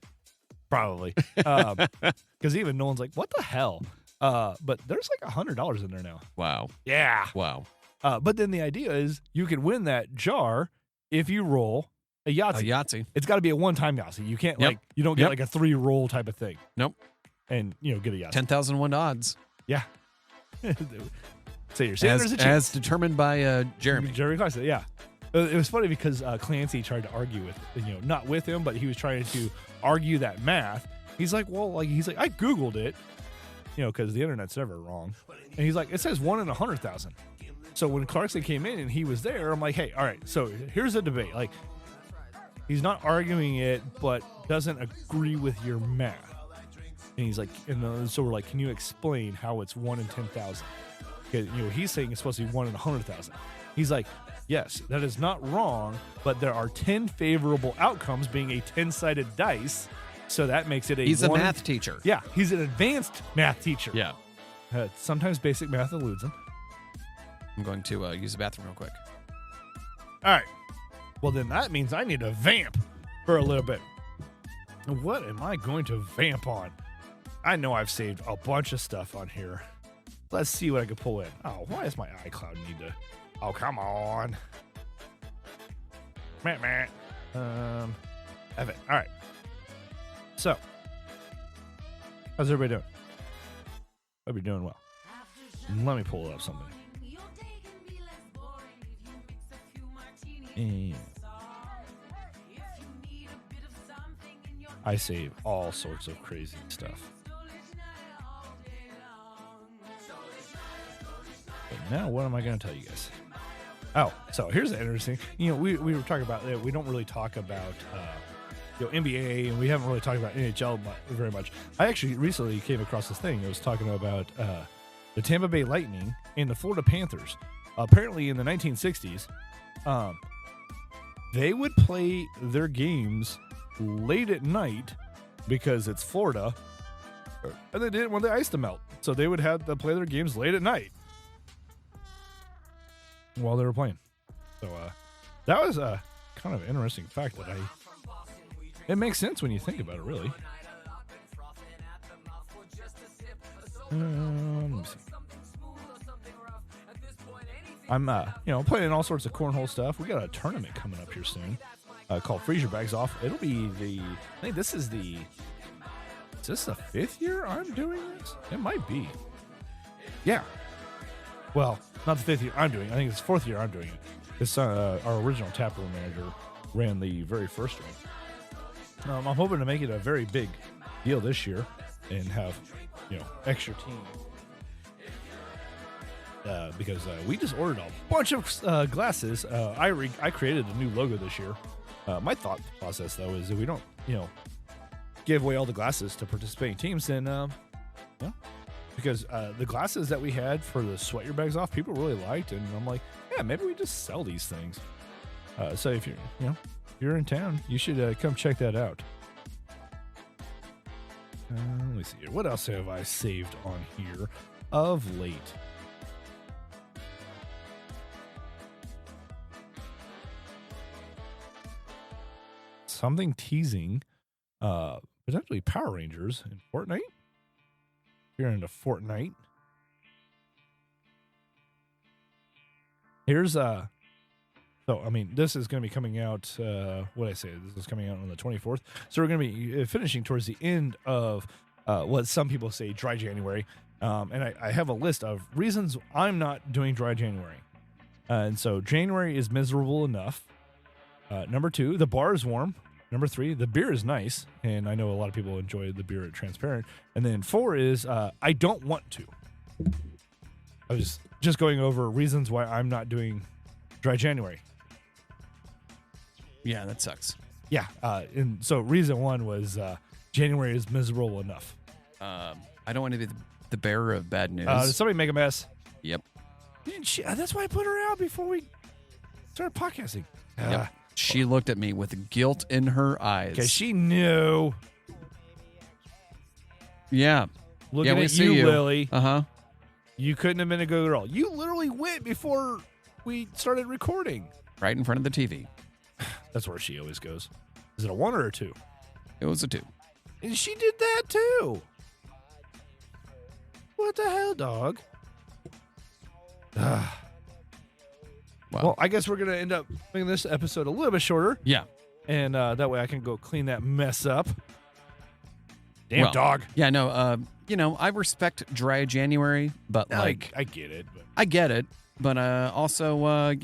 Probably. Because even Nolan's like, what the hell? But there's like $100 in there now. Wow. Yeah. Wow. But then the idea is you can win that jar if you roll a Yahtzee. A Yahtzee. It's got to be a one-time Yahtzee. You can't you don't get like a 3-roll type of thing. Nope. And get a Yahtzee. 10,001 odds. Yeah. So you're saying there's a chance. As determined by Jeremy. Jeremy Clarkson, yeah. It was funny because Clancy tried to argue with, not with him, but he was trying to argue that math. He's like, I Googled it, because the internet's never wrong. And he's like, it says 1 in 100,000. So when Clarkson came in and he was there, I'm like, hey, all right, so here's a debate. Like, he's not arguing it, but doesn't agree with your math. And he's like, so we're like, can you explain how it's 1 in 10,000? He's saying it's supposed to be 1 in 100,000. He's like, yes, that is not wrong, but there are 10 favorable outcomes being a 10-sided dice. So that makes it He's a math teacher. Yeah, he's an advanced math teacher. Yeah. Sometimes basic math eludes him. I'm going to use the bathroom real quick. All right. Well, then that means I need to vamp for a little bit. What am I going to vamp on? I know I've saved a bunch of stuff on here. Let's see what I can pull in. Oh, why does my iCloud need to... Oh, come on. Evan. All right. So, how's everybody doing? Hope you're doing well. Let me pull up something. And I save all sorts of crazy stuff. But now, what am I going to tell you guys? Oh, so here's the interesting. We were talking about we don't really talk about NBA, and we haven't really talked about NHL very much. I actually recently came across this thing. It was talking about the Tampa Bay Lightning and the Florida Panthers. Apparently, in the 1960s, they would play their games late at night because it's Florida, and they didn't want the ice to melt. So they would have to play their games late at night while they were playing. So that was a kind of interesting fact that it makes sense when you think about it, really. Let me see. I'm playing all sorts of cornhole stuff. We got a tournament coming up here soon called Freeze Your Bags Off. It'll be I think this is the 5th year I'm doing this? It might be. Yeah. Well, not the 5th year I'm doing it. I think it's the 4th year I'm doing it. This our original taproom manager ran the very first one. I'm hoping to make it a very big deal this year and have extra team. Because we just ordered a bunch of glasses. I created a new logo this year. My thought process, though, is that we don't, give away all the glasses to participating teams. And, because the glasses that we had for the Sweat Your Bags Off, people really liked. And I'm like, yeah, maybe we just sell these things. So if you're in town, you should come check that out. Let me see here. What else have I saved on here of late? Something teasing potentially Power Rangers in Fortnite. If you're into Fortnite. Here's this is going to be coming out, this is coming out on the 24th. So we're going to be finishing towards the end of what some people say dry January. And I have a list of reasons I'm not doing dry January. And so January is miserable enough. Number 2, the bar is warm. Number 3, the beer is nice. And I know a lot of people enjoy the beer at Transparent. And then 4 is I don't want to. I was just going over reasons why I'm not doing dry January. Yeah, that sucks. Yeah. And so reason 1 was January is miserable enough. I don't want to be the bearer of bad news. Did somebody make a mess? Yep. That's why I put her out before we started podcasting. Yep. She looked at me with guilt in her eyes. Because she knew. Yeah. Looking at you, Lily. Uh-huh. You couldn't have been a good girl. You literally went before we started recording. Right in front of the TV. That's where she always goes. Is it a 1 or a 2? It was a 2. And she did that too. What the hell, dog? Well, I guess we're going to end up making this episode a little bit shorter. Yeah. And that way I can go clean that mess up. Damn dog. Yeah, no, I respect dry January, but I get it. I get it, but also, I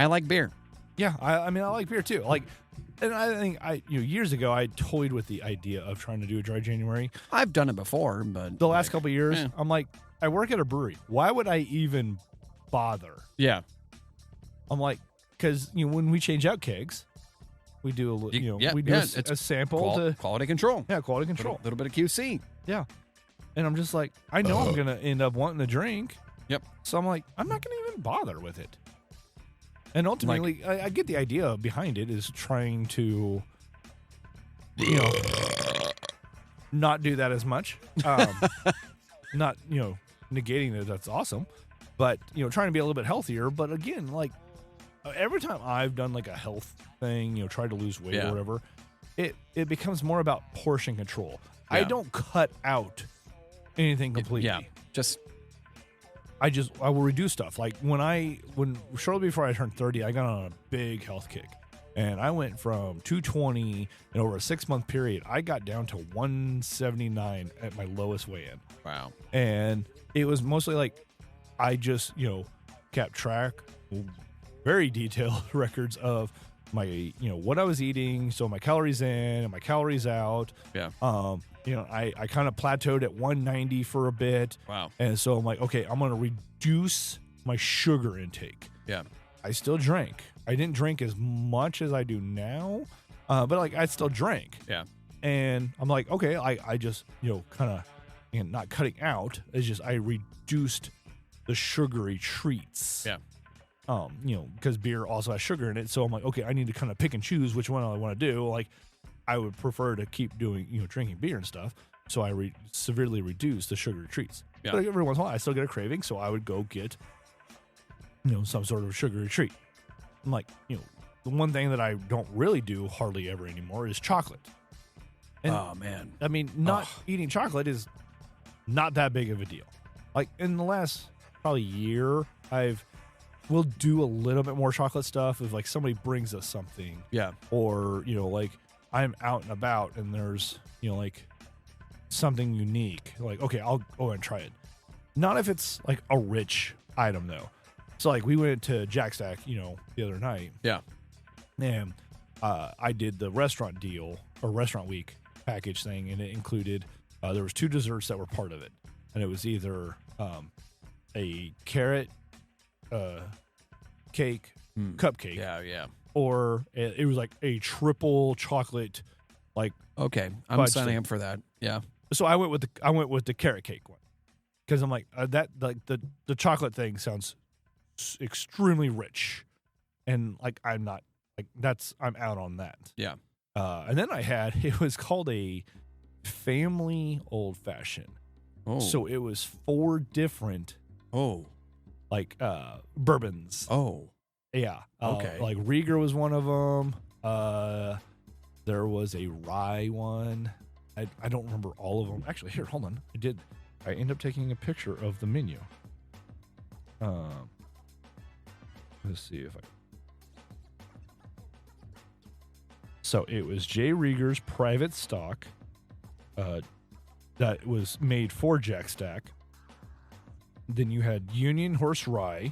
like beer. Yeah, I like beer too. And I think years ago I toyed with the idea of trying to do a dry January. I've done it before, but the last couple of years, I'm like, I work at a brewery. Why would I even bother? Yeah. I'm like, because when we change out kegs, we do a sample to quality control. Yeah, quality control. A little bit of QC. Yeah. And I'm just like, I know I'm gonna end up wanting to drink. Yep. So I'm like, I'm not gonna even bother with it. And ultimately, I get the idea behind it is trying to, not do that as much. Not negating that that's awesome, but trying to be a little bit healthier. But again, every time I've done a health thing, tried to lose weight or whatever, it becomes more about portion control. Yeah. I don't cut out anything completely. I will reduce stuff. Like when shortly before I turned 30, I got on a big health kick. And I went from 220, and over a 6-month period, I got down to 179 at my lowest weigh-in. Wow. And it was mostly like I just, kept track, very detailed records of my, what I was eating. So my calories in and my calories out. Yeah. I kind of plateaued at 190 for a bit. Wow. And so I'm like, okay, I'm going to reduce my sugar intake. Yeah. I still drank. I didn't drink as much as I do now, but like I still drank. Yeah. And I'm like, okay, I just, kind of, not cutting out. It's just I reduced the sugary treats. Yeah. Because beer also has sugar in it. So I'm like, okay, I need to kind of pick and choose which one I want to do. Like, I would prefer to keep doing, drinking beer and stuff. So I severely reduced the sugary treats. Yeah. But every once in a while, I still get a craving. So I would go get, some sort of sugary treat. I'm like, the one thing that I don't really do hardly ever anymore is chocolate. And, oh, man. I mean, not eating chocolate is not that big of a deal. Like, in the last probably year, we'll do a little bit more chocolate stuff if, like, somebody brings us something. Yeah. Or, like, I'm out and about and there's, like, something unique. Like, okay, I'll go and try it. Not if it's, like, a rich item, though. So, like, we went to Jack Stack, the other night. Yeah. And I did the restaurant deal, or restaurant week package thing, and it included, there was 2 desserts that were part of it. And it was either a carrot cake, cupcake. Yeah. Or it was like a triple chocolate, like. Okay, I'm signing up for that. Yeah. So I went with the carrot cake one, because I'm like that, like the chocolate thing sounds extremely rich, and like I'm out on that. Yeah. And then it was called a family old fashioned. Oh. So it was 4 different. Oh. Like bourbons. Oh. Yeah. Okay. Like Rieger was one of them. There was a rye one. I don't remember all of them. Actually, here, hold on. I ended up taking a picture of the menu. Let's see if I. So it was J. Rieger's private stock. That was made for Jack Stack. Then you had Union Horse Rye.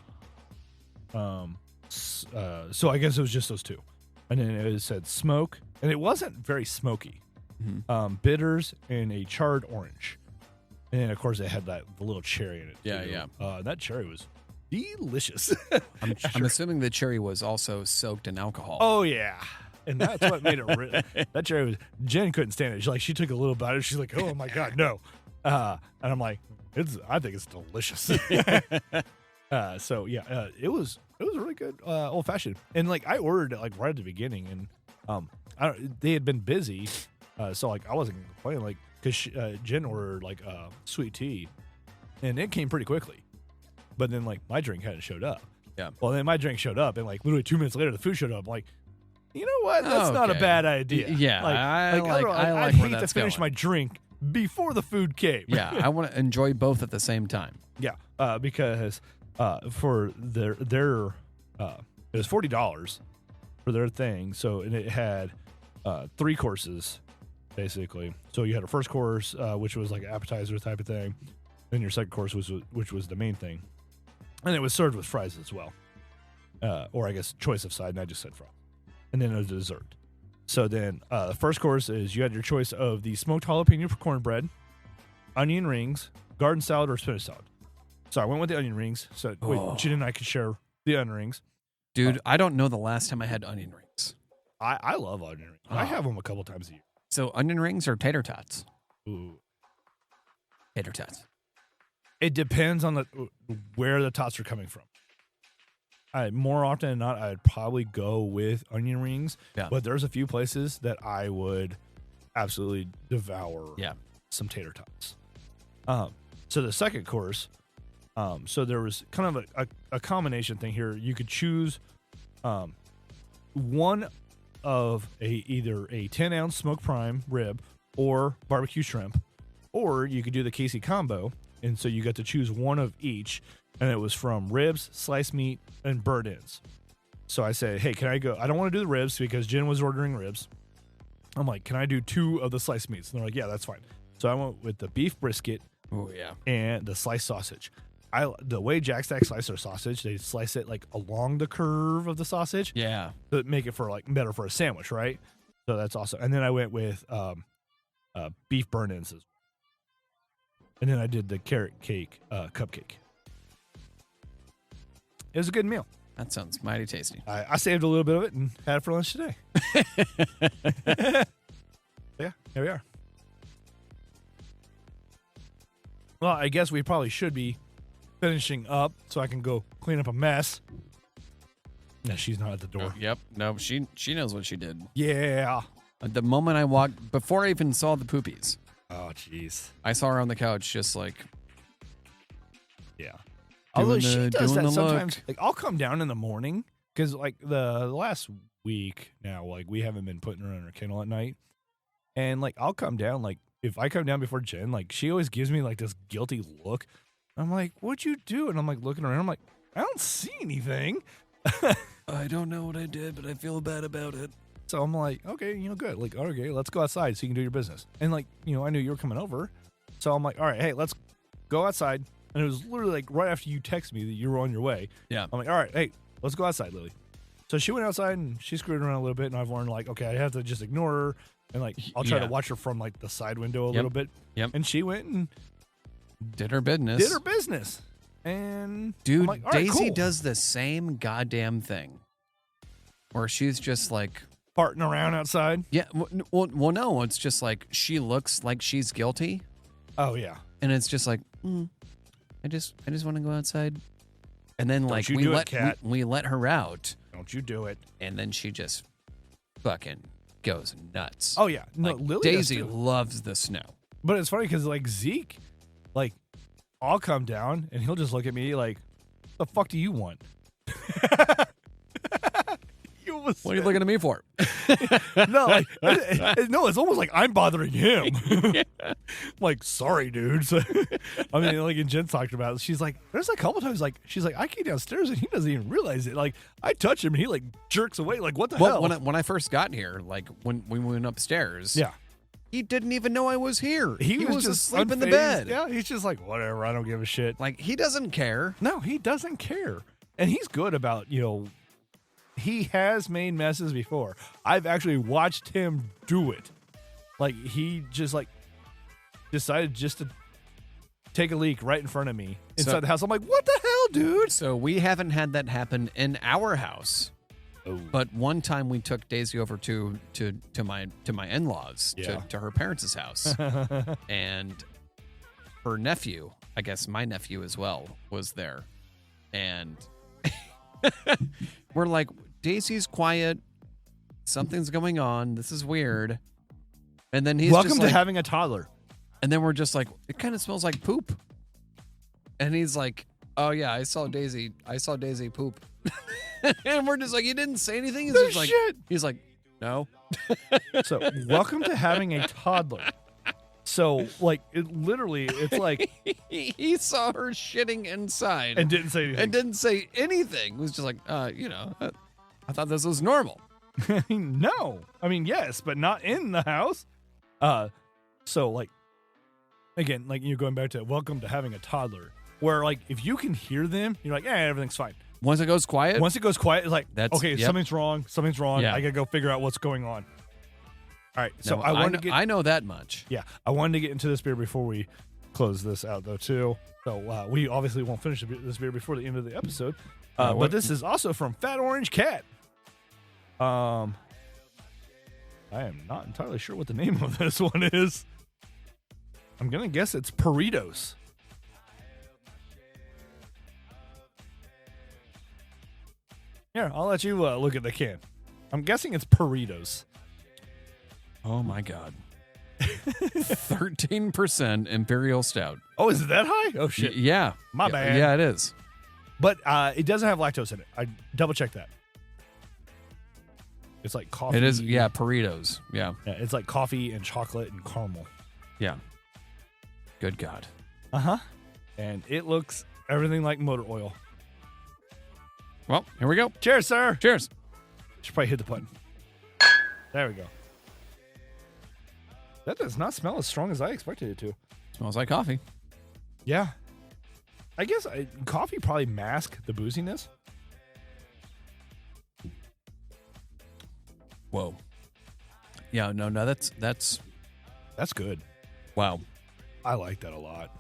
So I guess it was just those 2. And then it said smoke, and it wasn't very smoky. Mm-hmm. Bitters and a charred orange. And then, of course, it had the little cherry in it. Yeah. That cherry was delicious. I'm assuming the cherry was also soaked in alcohol. Oh, yeah. And that's what made it that cherry was. Jen couldn't stand it. She took a little bite. She's like, "Oh my god, no!" And I'm like, I think it's delicious." So yeah, it was really good old fashioned. And like I ordered it like right at the beginning, and they had been busy, so like I wasn't gonna complain, like because Jen ordered like sweet tea, and it came pretty quickly. But then like my drink hadn't showed up. Yeah. Well, then my drink showed up, and like literally 2 minutes later, the food showed up. I'm like, you know what? That's not a bad idea. Yeah, I hate to finish my drink before the food came. Yeah, I want to enjoy both at the same time. Yeah, because for their it was $40 for their thing. So and it had 3 courses basically. So you had a first course, which was like an appetizer type of thing. Then your second course which was the main thing, and it was served with fries as well, or I guess choice of side. And I just said fries. And then a dessert. So then the first course is you had your choice of the smoked jalapeno for cornbread, onion rings, garden salad, or spinach salad. So I went with the onion rings. So Jen and I could share the onion rings. Dude, I don't know the last time I had onion rings. I love onion rings. I have them a couple times a year. So onion rings or tater tots? Ooh. Tater tots. It depends on where the tots are coming from. More often than not, I'd probably go with onion rings. Yeah. But there's a few places that I would absolutely devour some tater tots. So the second course, so there was kind of a combination thing here. You could choose one of either a 10-ounce smoked prime rib or barbecue shrimp, or you could do the Casey combo. And so you got to choose one of each. And it was from ribs, sliced meat, and bird ends. So I said, hey, can I go? I don't want to do the ribs because Jen was ordering ribs. I'm like, can I do 2 of the sliced meats? And they're like, yeah, that's fine. So I went with the beef brisket. Oh, yeah. And the sliced sausage. The way Jack Stack slice their sausage, they slice it like along the curve of the sausage. Yeah. To make it for like better for a sandwich, right? So that's awesome. And then I went with beef burn-ins. And then I did the carrot cake cupcake. It was a good meal. That sounds mighty tasty. I saved a little bit of it and had it for lunch today. Yeah, here we are. Well, I guess we probably should be finishing up so I can go clean up a mess. No, she's not at the door. Yep. No, she knows what she did. Yeah. The moment I walked, before I even saw the poopies. Oh, jeez. I saw her on the couch just like. Yeah. Although she does that sometimes. Look. Like, I'll come down in the morning because like the last week now, like we haven't been putting her in her kennel at night. And like I'll come down, like if I come down before Jen, like she always gives me like this guilty look. I'm like, what'd you do? And I'm like looking around. I'm like, I don't see anything. I don't know what I did, but I feel bad about it. So I'm like, okay, good. Like, okay, let's go outside so you can do your business. And like, I knew you were coming over. So I'm like, all right, hey, let's go outside. And it was literally like right after you texted me that you were on your way. Yeah. I'm like, all right, hey, let's go outside, Lily. So she went outside and she screwed around a little bit. And I've learned like, okay, I have to just ignore her. And like, I'll try to watch her from like the side window a little bit. Yep. And she went and did her business. And dude, I'm like, Daisy cool. does the same goddamn thing. Where she's just like farting around outside. Yeah. Well, no, it's just like she looks like she's guilty. Oh yeah. And it's just like, I just want to go outside. And then like we let her out. Don't you do it. And then she just fucking goes nuts. Oh yeah. No, like, Lily Daisy loves the snow. But it's funny because like Zeke, like I'll come down and he'll just look at me like, the fuck do you want? What are you looking at me for? No, it's almost like I'm bothering him. Like, sorry, dude. So, I mean, like, and Jen talked about it. She's like, there's a couple times, like, she's like, I came downstairs and he doesn't even realize it. Like, I touch him and he like jerks away. Like, what the hell? When I first got here, like when we went upstairs, yeah, he didn't even know I was here. He was just asleep in the unfazed. bed. Yeah, he's just like, whatever. I don't give a shit. Like, he doesn't care. No, he doesn't care, and he's good about He has made messes before. I've actually watched him do it. Like, he just, like, decided just to take a leak right in front of me inside the house. I'm like, what the hell, dude? So we haven't had that happen in our house. Oh. But one time we took Daisy over to my in-laws, to her parents' house. And her nephew, I guess my nephew as well, was there. And we're like, Daisy's quiet. Something's going on. This is weird. And then he's welcome just to like, having a toddler. And then we're just like, it kind of smells like poop. And he's like, oh yeah, I saw Daisy poop. And we're just like, you didn't say anything? He's just like, shit. He's like, no. So welcome to having a toddler. So like it's like he saw her shitting inside and didn't say anything. It was just like, I thought this was normal. No. I mean, yes, but not in the house. So like, again, like you're going back to welcome to having a toddler, where like if you can hear them, you're like, everything's fine. Once it goes quiet, it's like, okay, something's wrong. Yeah. I gotta go figure out what's going on. All right, so no, I know that much. Yeah, I wanted to get into this beer before we close this out, though, too. So we obviously won't finish this beer before the end of the episode. But this is also from Fat Orange Cat. I am not entirely sure what the name of this one is. I'm gonna guess it's Purritos. Here, I'll let you look at the can. I'm guessing it's Purritos. Oh my God. 13% Imperial Stout. Oh, is it that high? Oh, shit. Yeah. My bad. Yeah, it is. But it doesn't have lactose in it. I double-checked that. It's like coffee. It is, yeah, Purritos. Yeah. Yeah, it's like coffee and chocolate and caramel. Yeah. Good God. Uh-huh. And it looks everything like motor oil. Well, here we go. Cheers, sir. Cheers. Should probably hit the button. There we go. That does not smell as strong as I expected it to. Smells like coffee. Yeah. I guess coffee probably masks the booziness. Whoa. Yeah, no, that's good. Wow. I like that a lot.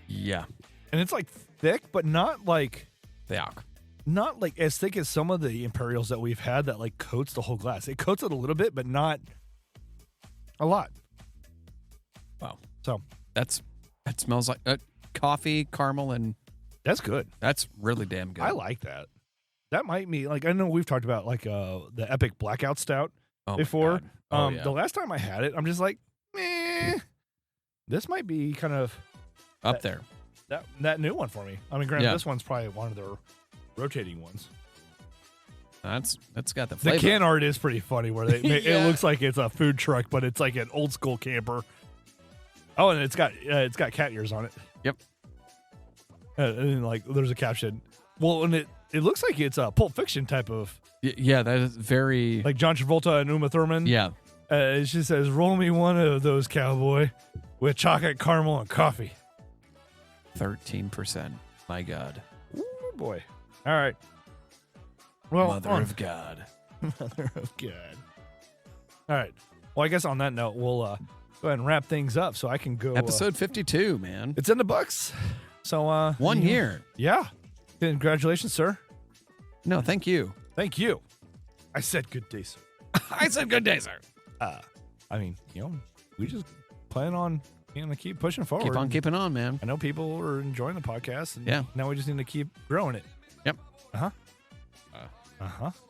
Yeah. And it's like thick, but not like Yuck. Not like as thick as some of the Imperials that we've had that like coats the whole glass. It coats it a little bit, but not a lot. Wow. So that smells like coffee, caramel, and that's good. That's really damn good. I like that. That might be like, I know we've talked about like the Epic Blackout Stout before. Yeah. The last time I had it, I'm just like, meh. This might be kind of up there. That new one for me. I mean, granted, this one's probably one of their rotating ones. That's got the flavor. The can art is pretty funny where it looks like it's a food truck, but it's like an old school camper. Oh, and it's got cat ears on it. Yep. And like there's a caption. Well, and it looks like it's a Pulp Fiction type of. Yeah, that is very like John Travolta and Uma Thurman. Yeah. It just says, "Roll me one of those, cowboy, with chocolate caramel and coffee." 13%. My God. Ooh, boy. All right. Well, Mother of God. Mother of God. All right. Well, I guess on that note, we'll go ahead and wrap things up so I can go. Episode 52, man. It's in the books. So 1 year. Yeah. Congratulations, sir. No, thank you. Thank you. I said good day, sir. I said good day, sir. I mean, we just plan on keep pushing forward. Keep on keeping on, man. I know people are enjoying the podcast. And yeah. Now we just need to keep growing it. Yep.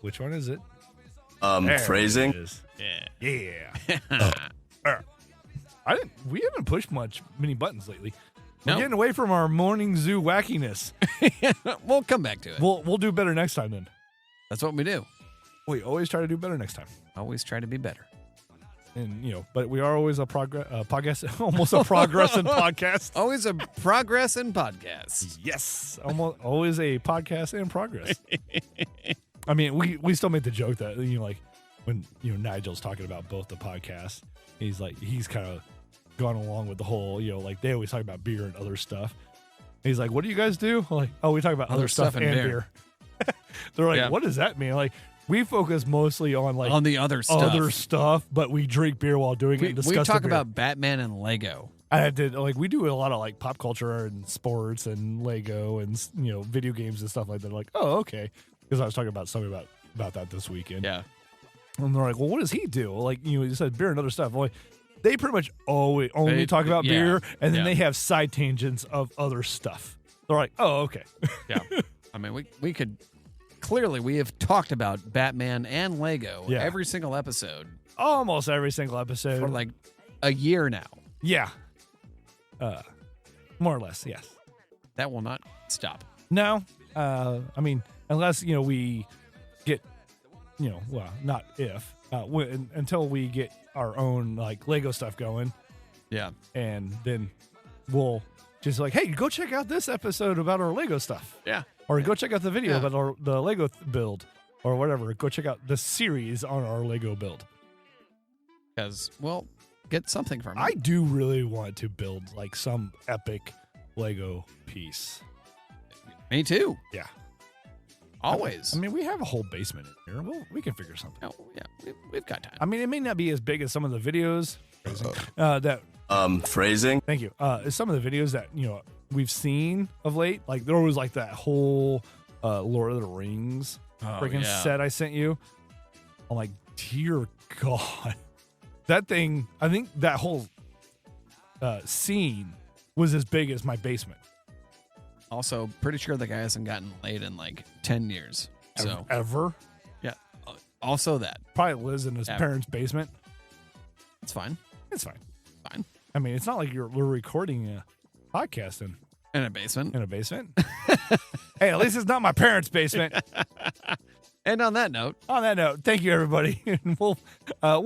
Which one is it? Phrasing. It is. Yeah. We haven't pushed many buttons lately. We're getting away from our morning zoo wackiness. We'll come back to it. We'll do better next time then. That's what we do. We always try to do better next time. Always try to be better. And but we are always a podcast, almost a progress in podcast. Always a progress in podcast. Yes, almost always a podcast in progress. I mean, we still make the joke that like when Nigel's talking about both the podcasts, he's kind of gone along with the whole like they always talk about beer and other stuff. He's like, "What do you guys do?" I'm like, "Oh, we talk about other stuff and beer." They're like, "What does that mean?" Like. We focus mostly on on the other stuff, but we drink beer while doing it. And discuss we talk about Batman and Lego. I did we do a lot of pop culture and sports and Lego and video games and stuff like that. Like, oh, okay, because I was talking about something about that this weekend. Yeah, and they're like, well, what does he do? Like, you said beer and other stuff. Well, they pretty much only talk about beer, and then they have side tangents of other stuff. They're like, oh, okay. Yeah, I mean, we could. Clearly, we have talked about Batman and Lego every single episode. Almost every single episode. For a year now. Yeah. More or less, yes. That will not stop. No. I mean, unless, we get, well, not if, until we get our own, Lego stuff going. Yeah. And then we'll just hey, go check out this episode about our Lego stuff. Yeah. Or go check out the video about the Lego build or whatever. Go check out the series on our Lego build. Because, get something from it. I do really want to build some epic Lego piece. Me too. Yeah. Always. I mean, we have a whole basement in here. Well, we can figure something. Oh, yeah. We've got time. I mean, it may not be as big as some of the videos phrasing. Thank you. Some of the videos that, we've seen of late, there was that whole Lord of the Rings freaking set I sent you. I'm like, dear God, that thing. I think that whole scene was as big as my basement. Also, pretty sure the guy hasn't gotten laid in 10 years. So ever? Yeah. Also that probably lives in his parents' basement. It's fine. It's fine. Fine. I mean, it's not like we're recording a podcast in a basement. In a basement. Hey, at least it's not my parents' basement. And on that note, thank you everybody, and we'll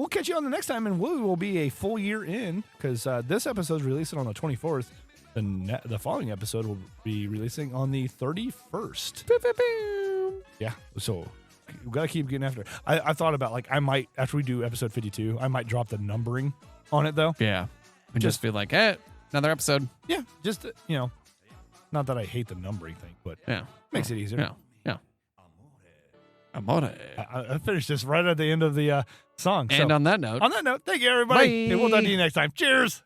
catch you on the next time, and we will be a full year in because this episode is releasing on the 24th. the following episode will be releasing on the 31st. Yeah, so we got to keep getting after it. I thought about, like, I might, after we do episode 52, I might drop the numbering on it, though. Yeah. And just be like, hey, another episode. Yeah, just, not that I hate the numbering thing, but makes it easier. Yeah. Amore. I finished this right at the end of the song. And so, on that note, thank you, everybody. bye. And we'll talk to you next time. Cheers.